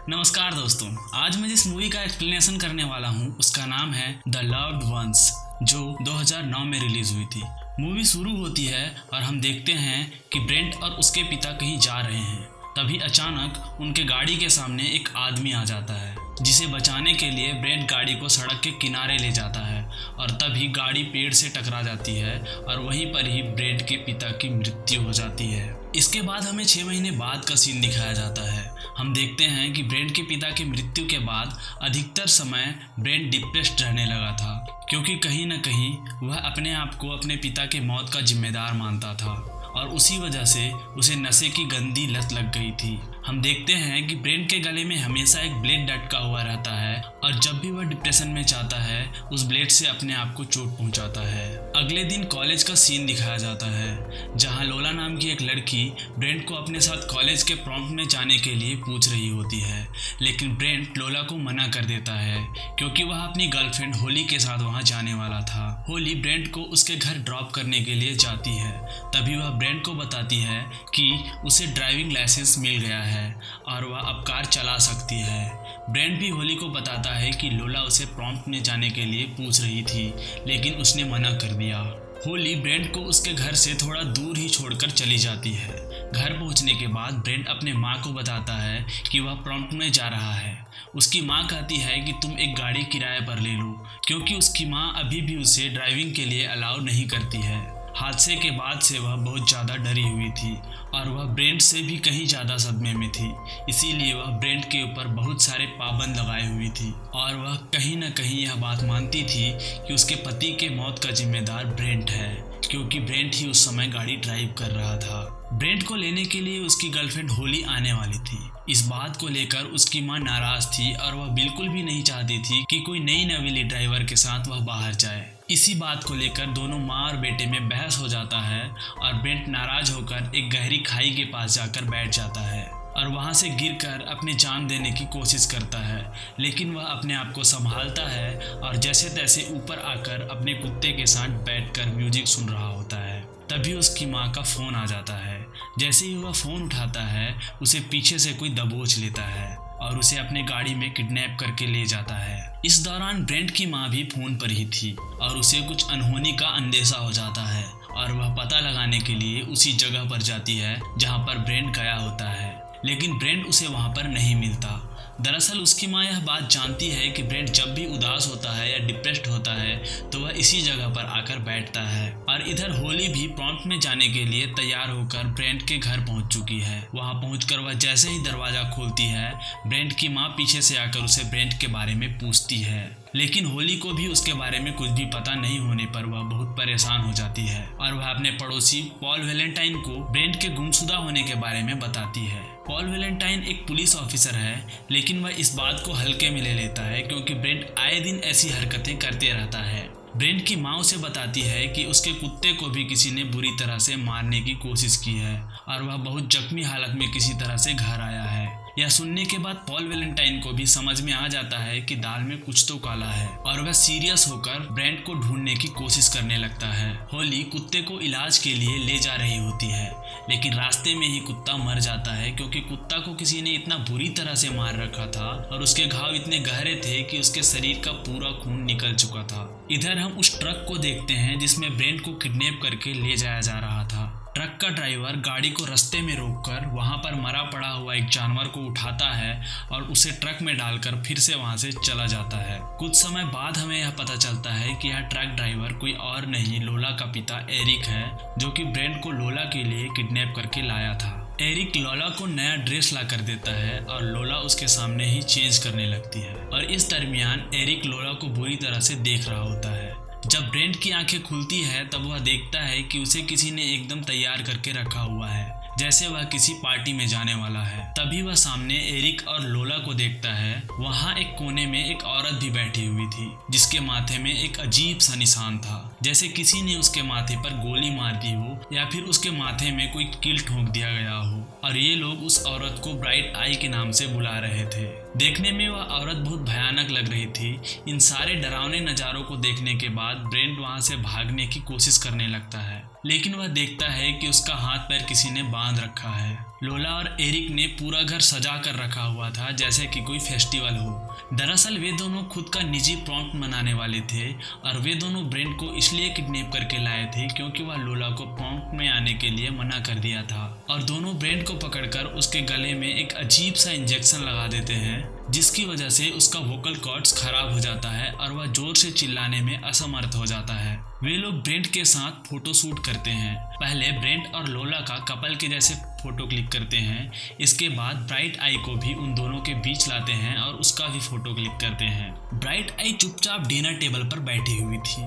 नमस्कार दोस्तों, आज मैं जिस मूवी का एक्सप्लेनेशन करने वाला हूँ उसका नाम है द लव्ड वंस, जो 2009 में रिलीज हुई थी। मूवी शुरू होती है और हम देखते हैं कि ब्रेंट और उसके पिता कहीं जा रहे हैं। तभी अचानक उनके गाड़ी के सामने एक आदमी आ जाता है, जिसे बचाने के लिए ब्रेंट गाड़ी को सड़क के किनारे ले जाता है और तभी गाड़ी पेड़ से टकरा जाती है और वहीं पर ही ब्रेंट के पिता की मृत्यु हो जाती है। इसके बाद हमें 6 महीने बाद का सीन दिखाया जाता है। हम देखते हैं कि ब्रेंट के पिता की मृत्यु के बाद अधिकतर समय ब्रेंट डिप्रेस्ड रहने लगा था, क्योंकि कहीं न कहीं वह अपने आप को अपने पिता के मौत का जिम्मेदार मानता था और उसी वजह से उसे नशे की गंदी लत लग गई थी। हम देखते हैं कि ब्रेंट के गले में हमेशा एक ब्लेड लटका हुआ रहता है और जब भी वह डिप्रेशन में जाता है उस ब्लेड से अपने आप को चोट पहुंचाता है। अगले दिन कॉलेज का सीन दिखाया जाता है, जहां लोला नाम की एक लड़की ब्रेंट को अपने साथ कॉलेज के प्रॉम्प्ट में जाने के लिए पूछ रही होती है, लेकिन ब्रेंट लोला को मना कर देता है क्योंकि वह अपनी गर्लफ्रेंड होली के साथ वहां जाने वाला था। होली ब्रेंट को उसके घर ड्रॉप करने के लिए जाती है। तभी वह ब्रेंट को बताती है कि उसे ड्राइविंग लाइसेंस मिल गया है और वह अब कार चला सकती है। ब्रेंट भी होली को बताता है कि लोला उसे प्रॉम्प्ट में जाने के लिए पूछ रही थी, लेकिन उसने मना कर दिया। होली ब्रेंट को उसके घर से थोड़ा दूर ही छोड़कर चली जाती है। घर पहुंचने के बाद ब्रेंट अपने माँ को बताता है कि वह प्रॉम्प्ट में जा रहा है। उसकी माँ कहती है कि तुम एक गाड़ी किराए पर ले लो, क्योंकि उसकी माँ अभी भी उसे ड्राइविंग के लिए अलाउ नहीं करती है। हादसे के बाद से वह बहुत ज़्यादा डरी हुई थी और वह ब्रेंट से भी कहीं ज़्यादा सदमे में थी, इसीलिए वह ब्रेंट के ऊपर बहुत सारे पाबंद लगाए हुई थी और वह कहीं न कहीं यह बात मानती थी कि उसके पति के मौत का जिम्मेदार ब्रेंट है, क्योंकि ब्रेंट ही उस समय गाड़ी ड्राइव कर रहा था। ब्रेंट को लेने के लिए उसकी गर्लफ्रेंड होली आने वाली थी। इस बात को लेकर उसकी मां नाराज थी और वह बिल्कुल भी नहीं चाहती थी कि कोई नई नवेली ड्राइवर के साथ वह बाहर जाए। इसी बात को लेकर दोनों माँ और बेटे में बहस हो जाता है और ब्रेंट नाराज होकर एक गहरी खाई के पास जाकर बैठ जाता है और वहां से गिरकर अपनी जान देने की कोशिश करता है, लेकिन वह अपने आप को संभालता है और जैसे तैसे ऊपर आकर अपने कुत्ते के साथ बैठकर म्यूजिक सुन रहा होता है। तभी उसकी माँ का फ़ोन आ जाता है। जैसे ही वह फ़ोन उठाता है, उसे पीछे से कोई दबोच लेता है और उसे अपने गाड़ी में किडनैप करके ले जाता है। इस दौरान ब्रेंट की माँ भी फ़ोन पर ही थी और उसे कुछ अनहोनी का अंदेशा हो जाता है और वह पता लगाने के लिए उसी जगह पर जाती है जहाँ पर ब्रेंट गया होता है, लेकिन ब्रेंट उसे वहाँ पर नहीं मिलता। दरअसल उसकी माँ यह बात जानती है कि ब्रेंट जब भी उदास होता है या डिप्रेस्ड होता है तो वह इसी जगह पर आकर बैठता है और इधर होली भी प्रॉम्प्ट में जाने के लिए तैयार होकर ब्रेंट के घर पहुंच चुकी है। वहां पहुंचकर वह जैसे ही दरवाजा खोलती है, ब्रेंट की माँ पीछे से आकर उसे ब्रेंट के बारे में पूछती है, लेकिन होली को भी उसके बारे में कुछ भी पता नहीं होने पर वह बहुत परेशान हो जाती है और वह अपने पड़ोसी पॉल वेलेंटाइन को ब्रेंट के गुमशुदा होने के बारे में बताती है। पॉल वेलेंटाइन एक पुलिस ऑफिसर है, लेकिन वह इस बात को हल्के में ले लेता है क्योंकि ब्रेंट आए दिन ऐसी हरकतें करते रहता है। ब्रेंट की माँ उसे बताती है कि उसके कुत्ते को भी किसी ने बुरी तरह से मारने की कोशिश की है और वह बहुत जख्मी हालत में किसी तरह से घर आया है। यह सुनने के बाद पॉल वेलेंटाइन को भी समझ में आ जाता है कि दाल में कुछ तो काला है और वह सीरियस होकर ब्रेंट को ढूंढने की कोशिश करने लगता है। होली कुत्ते को इलाज के लिए ले जा रही होती है, लेकिन रास्ते में ही कुत्ता मर जाता है क्योंकि कुत्ता को किसी ने इतना बुरी तरह से मार रखा था और उसके घाव इतने गहरे थे कि उसके शरीर का पूरा खून निकल चुका था। इधर हम उस ट्रक को देखते हैं जिसमें ब्रेंट को किडनैप करके ले जाया जा रहा था। ट्रक का ड्राइवर गाड़ी को रास्ते में रोककर वहां पर मरा पड़ा हुआ एक जानवर को उठाता है और उसे ट्रक में डालकर फिर से वहां से चला जाता है। कुछ समय बाद हमें यह पता चलता है कि यह ट्रक ड्राइवर कोई और नहीं, लोला का पिता एरिक है, जो कि ब्रेंट को लोला के लिए किडनैप करके लाया था। एरिक लोला को नया ड्रेस ला कर देता है और लोला उसके सामने ही चेंज करने लगती है और इस दरमियान एरिक लोला को बुरी तरह से देख रहा होता है। जब ब्रेंट की आंखें खुलती है तब वह देखता है कि उसे किसी ने एकदम तैयार करके रखा हुआ है, जैसे वह किसी पार्टी में जाने वाला है। तभी वह सामने एरिक और लोला को देखता है। वहाँ एक कोने में एक औरत भी बैठी हुई थी, जिसके माथे में एक अजीब सा निशान था, जैसे किसी ने उसके माथे पर गोली मार दी हो या फिर उसके माथे में कोई कील ठोक दिया गया हो। और ये लोग उस औरत को ब्राइट आई के नाम से बुला रहे थे। देखने में वह औरत बहुत भयानक लग रही थी। इन सारे डरावने नज़ारों को देखने के बाद ब्रेंट वहाँ से भागने की कोशिश करने लगता है, लेकिन वह देखता है कि उसका हाथ पैर किसी ने बांध रखा है। लोला और एरिक ने पूरा घर सजा कर रखा हुआ था जैसे कि कोई फेस्टिवल हो। दरअसल वे दोनों खुद का निजी प्रॉम्प्ट मनाने वाले थे और वे दोनों ब्रेंट को इसलिए किडनैप करके लाए थे क्योंकि वह लोला को प्रॉम्प्ट में आने के लिए मना कर दिया था। और दोनों ब्रेंट को पकड़कर उसके गले में एक अजीब सा इंजेक्शन लगा देते हैं जिसकी वजह से उसका वोकल कॉर्ड्स खराब हो जाता है और वह जोर से चिल्लाने में असमर्थ हो जाता है। वे लोग ब्रेंट के साथ फोटो शूट करते हैं। पहले ब्रेंट और लोला का कपल के जैसे फोटो क्लिक करते हैं। इसके बाद ब्राइट आई को भी उन दोनों के बीच लाते हैं और उसका भी फोटो क्लिक करते हैं। ब्राइट आई चुपचाप डिनर टेबल पर बैठी हुई थी।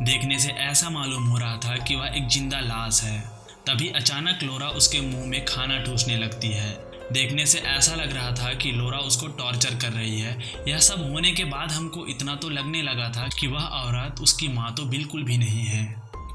देखने से ऐसा मालूम हो रहा था कि वह एक जिंदा लाश है। तभी अचानक लोरा उसके मुंह में खाना ठूसने लगती है। देखने से ऐसा लग रहा था कि लोरा उसको टॉर्चर कर रही है। यह सब होने के बाद हमको इतना तो लगने लगा था कि वह औरत उसकी माँ तो बिल्कुल भी नहीं है,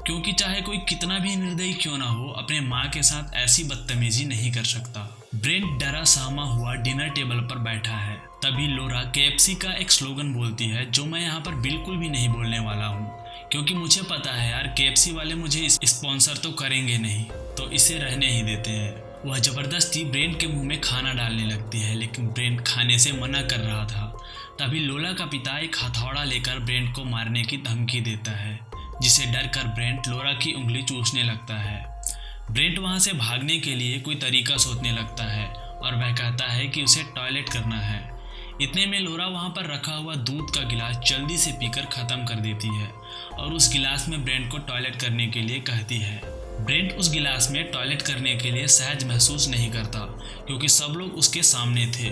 क्योंकि चाहे कोई कितना भी निर्दयी क्यों ना हो अपने माँ के साथ ऐसी बदतमीजी नहीं कर सकता। ब्रेंट डरा सहमा हुआ डिनर टेबल पर बैठा है। तभी लोरा KFC का एक स्लोगन बोलती है जो मैं यहाँ पर बिल्कुल भी नहीं बोलने वाला हूँ, क्योंकि मुझे पता है यार KFC वाले मुझे स्पॉन्सर तो करेंगे नहीं, तो इसे रहने ही देते हैं। वह जबरदस्ती ब्रेंट के मुंह में खाना डालने लगती है, लेकिन ब्रेंट खाने से मना कर रहा था। तभी लोला का पिता एक हथौड़ा लेकर ब्रेंट को मारने की धमकी देता है, जिसे डर कर ब्रेंट लोरा की उंगली चूसने लगता है। ब्रेंट वहां से भागने के लिए कोई तरीका सोचने लगता है और वह कहता है कि उसे टॉयलेट करना है। इतने में लोरा वहां पर रखा हुआ दूध का गिलास जल्दी से पीकर ख़त्म कर देती है और उस गिलास में ब्रेंट को टॉयलेट करने के लिए कहती है। ब्रेंट उस गिलास में टॉयलेट करने के लिए सहज महसूस नहीं करता क्योंकि सब लोग उसके सामने थे।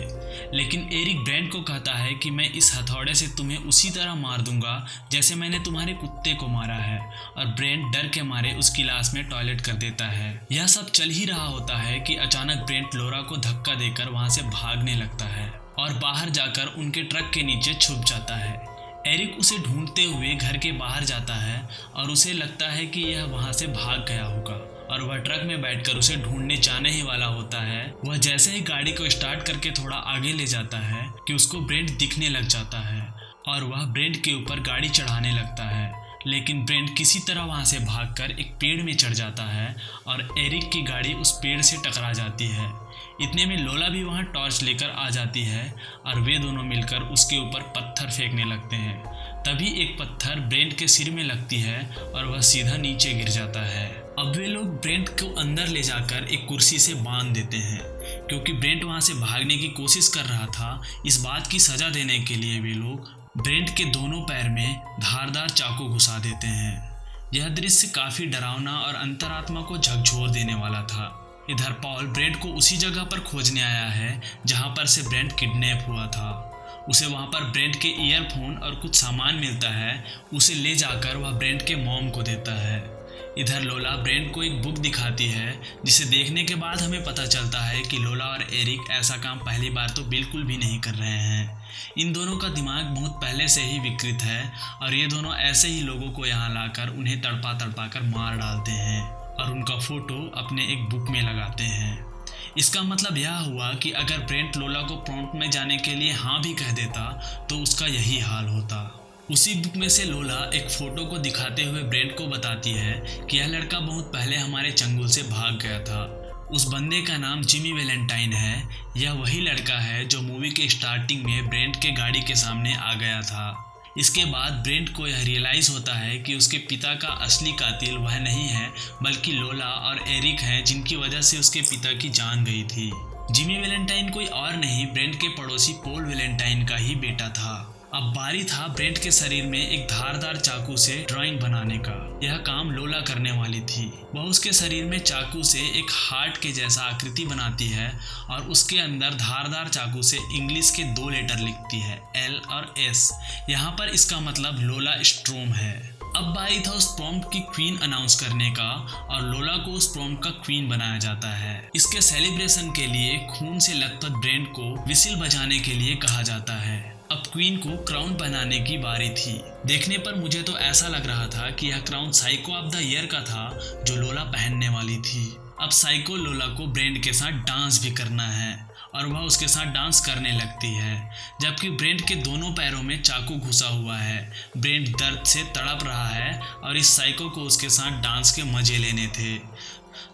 लेकिन एरिक ब्रेंट को कहता है कि मैं इस हथौड़े से तुम्हें उसी तरह मार दूंगा जैसे मैंने तुम्हारे कुत्ते को मारा है, और ब्रेंट डर के मारे उस गिलास में टॉयलेट कर देता है। यह सब चल ही रहा होता है कि अचानक ब्रेंट लोरा को धक्का देकर वहां से भागने लगता है और बाहर जाकर उनके ट्रक के नीचे छुप जाता है। एरिक उसे ढूंढते हुए घर के बाहर जाता है और उसे लगता है कि यह वहां से भाग गया होगा और वह ट्रक में बैठकर उसे ढूंढने जाने ही वाला होता है। वह जैसे ही गाड़ी को स्टार्ट करके थोड़ा आगे ले जाता है कि उसको ब्रेंट दिखने लग जाता है और वह ब्रेंट के ऊपर गाड़ी चढ़ाने लगता है। लेकिन ब्रेंट किसी तरह वहां से भागकर एक पेड़ में चढ़ जाता है और एरिक की गाड़ी उस पेड़ से टकरा जाती है। इतने में लोला भी वहां टॉर्च लेकर आ जाती है और वे दोनों मिलकर उसके ऊपर पत्थर फेंकने लगते हैं। तभी एक पत्थर ब्रेंट के सिर में लगती है और वह सीधा नीचे गिर जाता है। अब वे लोग ब्रेंट को अंदर ले जाकर एक कुर्सी से बांध देते हैं। क्योंकि ब्रेंट वहां से भागने की कोशिश कर रहा था, इस बात की सजा देने के लिए वे लोग ब्रेंट के दोनों पैर में धारदार चाकू घुसा देते हैं। यह दृश्य काफ़ी डरावना और अंतरात्मा को झकझोर देने वाला था। इधर पॉल ब्रेंट को उसी जगह पर खोजने आया है जहां पर से ब्रेंट किडनैप हुआ था। उसे वहां पर ब्रेंट के ईयरफोन और कुछ सामान मिलता है। उसे ले जाकर वह ब्रेंट के मॉम को देता है। इधर लोला ब्रेंट को एक बुक दिखाती है, जिसे देखने के बाद हमें पता चलता है कि लोला और एरिक ऐसा काम पहली बार तो बिल्कुल भी नहीं कर रहे हैं। इन दोनों का दिमाग बहुत पहले से ही विकृत है और ये दोनों ऐसे ही लोगों को यहाँ लाकर उन्हें तड़पा तड़पा कर मार डालते हैं और उनका फोटो अपने एक बुक में लगाते हैं। इसका मतलब यह हुआ कि अगर ब्रेंट लोला को प्रॉम्प्ट में जाने के लिए हाँ भी कह देता तो उसका यही हाल होता। उसी बुक में से लोला एक फ़ोटो को दिखाते हुए ब्रेंट को बताती है कि यह लड़का बहुत पहले हमारे चंगुल से भाग गया था। उस बंदे का नाम जिमी वैलेंटाइन है। यह वही लड़का है जो मूवी के स्टार्टिंग में ब्रेंट के गाड़ी के सामने आ गया था। इसके बाद ब्रेंट को यह रियलाइज़ होता है कि उसके पिता का असली कातिल वह नहीं है बल्कि लोला और एरिक हैं, जिनकी वजह से उसके पिता की जान गई थी। जिमी वैलेंटाइन कोई और नहीं, ब्रेंट के पड़ोसी पॉल वैलेंटाइन का ही बेटा था। अब बारी था ब्रेंट के शरीर में एक धारदार चाकू से ड्राइंग बनाने का। यह काम लोला करने वाली थी। वह उसके शरीर में चाकू से एक हार्ट के जैसा आकृति बनाती है और उसके अंदर धारदार चाकू से इंग्लिश के 2 लेटर लिखती है, L और S। यहाँ पर इसका मतलब लोला स्ट्रोम है। अब बारी था उस प्रॉम्प्ट की क्वीन अनाउंस करने का और लोला को उस प्रॉम्प्ट का क्वीन बनाया जाता है। इसके सेलिब्रेशन के लिए खून से लथपथ ब्रेंट को विसिल बजाने के लिए कहा जाता है। अब क्वीन को क्राउन पहनाने की बारी थी। देखने पर मुझे तो ऐसा लग रहा था कि यह crown psycho of the year का था जो लोला पहनने वाली थी। अब साइको लोला को ब्रेंट के साथ डांस भी करना है और वह उसके साथ डांस करने लगती है, जबकि ब्रेंट के दोनों पैरों में चाकू घुसा हुआ है। ब्रेंट दर्द से तड़प रहा है और इस साइको को उसके साथ डांस के मजे लेने थे।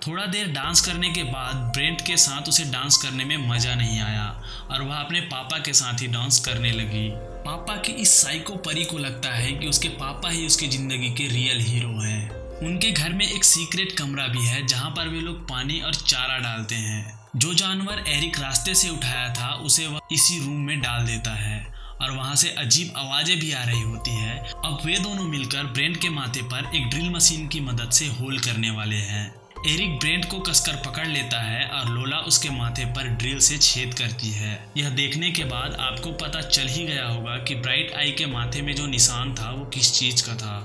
थोड़ा देर डांस करने के बाद ब्रेंट के साथ उसे डांस करने में मज़ा नहीं आया और वह अपने पापा के साथ ही डांस करने लगी। पापा की इस साइको परी को लगता है कि उसके पापा ही उसकी ज़िंदगी के रियल हीरो हैं। उनके घर में एक सीक्रेट कमरा भी है जहां पर वे लोग पानी और चारा डालते हैं। जो जानवर एरिक रास्ते से उठाया था उसे वह इसी रूम में डाल देता है और वहां से अजीब आवाज़ें भी आ रही होती है। अब वे दोनों मिलकर ब्रेंट के माथे पर एक ड्रिल मशीन की मदद से होल करने वाले हैं। एरिक ब्रेंट को कसकर पकड़ लेता है और लोला उसके माथे पर ड्रिल से छेद करती है। यह देखने के बाद आपको पता चल ही गया होगा कि ब्राइट आई के माथे में जो निशान था वो किस चीज़ का था।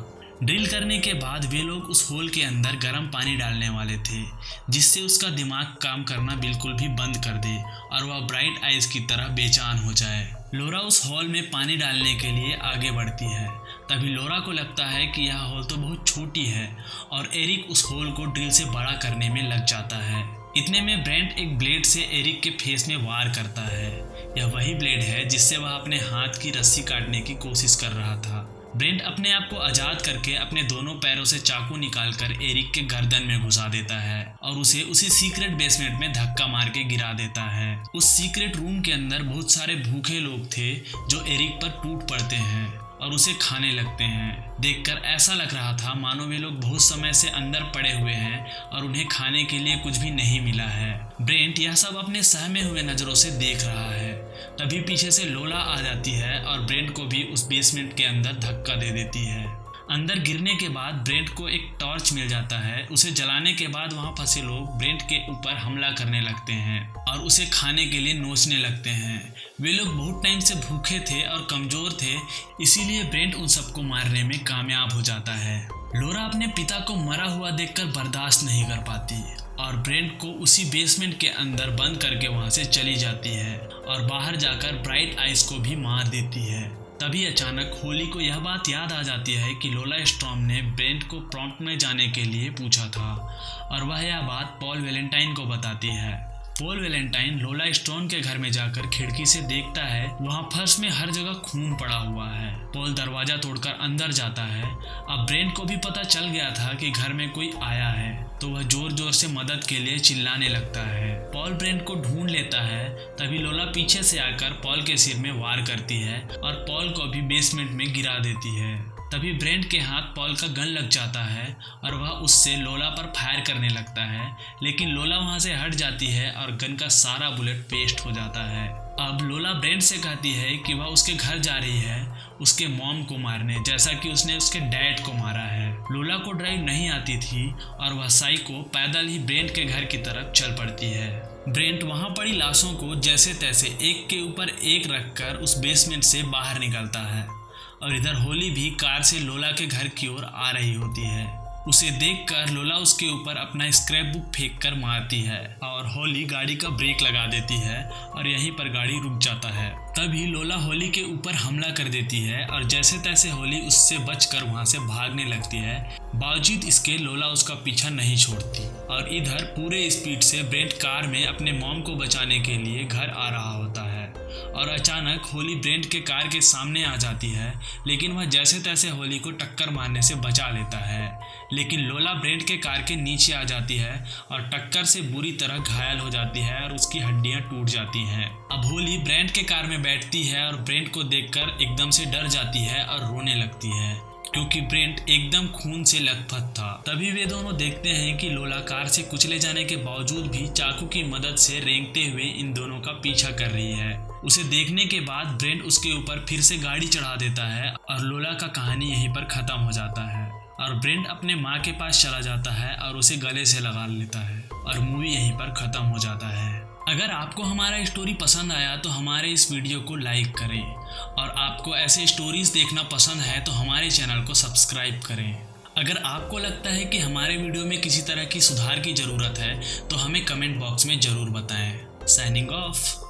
ड्रिल करने के बाद वे लोग उस होल के अंदर गर्म पानी डालने वाले थे, जिससे उसका दिमाग काम करना बिल्कुल भी बंद कर दे और वह ब्राइट आइज की तरह बेचैन हो जाए। लोरा उस हॉल में पानी डालने के लिए आगे बढ़ती है। तभी लोरा को लगता है कि यह हॉल तो बहुत छोटी है और एरिक उस होल को ड्रिल से बड़ा करने में लग जाता है। इतने में ब्रेंट एक ब्लेड से एरिक के फेस में वार करता है। यह वही ब्लेड है जिससे वह अपने हाथ की रस्सी काटने की कोशिश कर रहा था। ब्रेंट अपने आप को आज़ाद करके अपने दोनों पैरों से चाकू निकालकर एरिक के गर्दन में घुसा देता है और उसे उसी सीक्रेट बेसमेंट में धक्का मार के गिरा देता है। उस सीक्रेट रूम के अंदर बहुत सारे भूखे लोग थे जो एरिक पर टूट पड़ते हैं और उसे खाने लगते हैं। देखकर ऐसा लग रहा था मानो वे लोग बहुत समय से अंदर पड़े हुए हैं और उन्हें खाने के लिए कुछ भी नहीं मिला है। ब्रेंट यह सब अपने सहमे हुए नज़रों से देख रहा है। तभी पीछे से लोला आ जाती है और ब्रेंट को भी उस बेसमेंट के अंदर धक्का दे देती है। अंदर गिरने के बाद ब्रेंट को एक टॉर्च मिल जाता है। उसे जलाने के बाद वहां फंसे लोग ब्रेंट के ऊपर हमला करने लगते हैं और उसे खाने के लिए नोचने लगते हैं। वे लोग बहुत टाइम से भूखे थे और कमज़ोर थे, इसीलिए ब्रेंट उन सबको मारने में कामयाब हो जाता है। लोरा अपने पिता को मरा हुआ देखकर बर्दाश्त नहीं कर पाती और ब्रेंट को उसी बेसमेंट के अंदर बंद करके वहां से चली जाती है और बाहर जाकर ब्राइट आइज को भी मार देती है। तभी अचानक होली को यह बात याद आ जाती है कि लोला स्टॉर्म ने ब्रेंट को प्रॉम्प्ट में जाने के लिए पूछा था और वह यह बात पॉल वैलेंटाइन को बताती है। पॉल वैलेंटाइन लोला स्टोन के घर में जाकर खिड़की से देखता है, वहाँ फर्श में हर जगह खून पड़ा हुआ है। पॉल दरवाजा तोड़कर अंदर जाता है। अब ब्रेंट को भी पता चल गया था कि घर में कोई आया है, तो वह जोर जोर से मदद के लिए चिल्लाने लगता है। पॉल ब्रेंट को ढूंढ लेता है। तभी लोला पीछे से आकर पॉल के सिर में वार करती है और पॉल को भी बेसमेंट में गिरा देती है। तभी ब्रेंट के हाथ पॉल का गन लग जाता है और वह उससे लोला पर फायर करने लगता है, लेकिन लोला वहां से हट जाती है और गन का सारा बुलेट पेस्ट हो जाता है। अब लोला ब्रेंट से कहती है कि वह उसके घर जा रही है उसके मॉम को मारने, जैसा कि उसने उसके डैड को मारा है। लोला को ड्राइव नहीं आती थी और वह साइको पैदल ही ब्रेंट के घर की तरफ चल पड़ती है। ब्रेंट वहां पड़ी लाशों को जैसे तैसे एक के ऊपर एक रखकर उस बेसमेंट से बाहर निकलता है और इधर होली भी कार से लोला के घर की ओर आ रही होती है। उसे देखकर लोला उसके ऊपर अपना स्क्रैप बुक फेंक कर मारती है और होली गाड़ी का ब्रेक लगा देती है और यहीं पर गाड़ी रुक जाता है। तभी लोला होली के ऊपर हमला कर देती है और जैसे तैसे होली उससे बचकर वहां से भागने लगती है। बावजूद इसके लोला उसका पीछा नहीं छोड़ती और इधर पूरे स्पीड से ब्रेंट कार में अपने मॉम को बचाने के लिए घर आ रहा होता है और अचानक होली ब्रेंट के कार के सामने आ जाती है, लेकिन वह जैसे तैसे होली को टक्कर मारने से बचा लेता है। लेकिन लोला ब्रेंट के कार के नीचे आ जाती है और टक्कर से बुरी तरह घायल हो जाती है और उसकी हड्डियां टूट जाती हैं। अब होली ब्रेंट के कार में बैठती है और ब्रेंट को देखकर एकदम से डर जाती है और रोने लगती है, क्योंकि ब्रेंट एकदम खून से लथपथ था। तभी वे दोनों देखते हैं कि लोला कार से कुचले जाने के बावजूद भी चाकू की मदद से रेंगते हुए इन दोनों का पीछा कर रही है। उसे देखने के बाद ब्रेंट उसके ऊपर फिर से गाड़ी चढ़ा देता है और लोला का कहानी यहीं पर खत्म हो जाता है और ब्रेंट अपने माँ के पास चला जाता है और उसे गले से लगा लेता है और मूवी यहीं पर खत्म हो जाता है। अगर आपको हमारा स्टोरी पसंद आया तो हमारे इस वीडियो को लाइक करें और आपको ऐसे स्टोरीज देखना पसंद है तो हमारे चैनल को सब्सक्राइब करें। अगर आपको लगता है कि हमारे वीडियो में किसी तरह की सुधार की ज़रूरत है तो हमें कमेंट बॉक्स में ज़रूर बताएं। Signing off.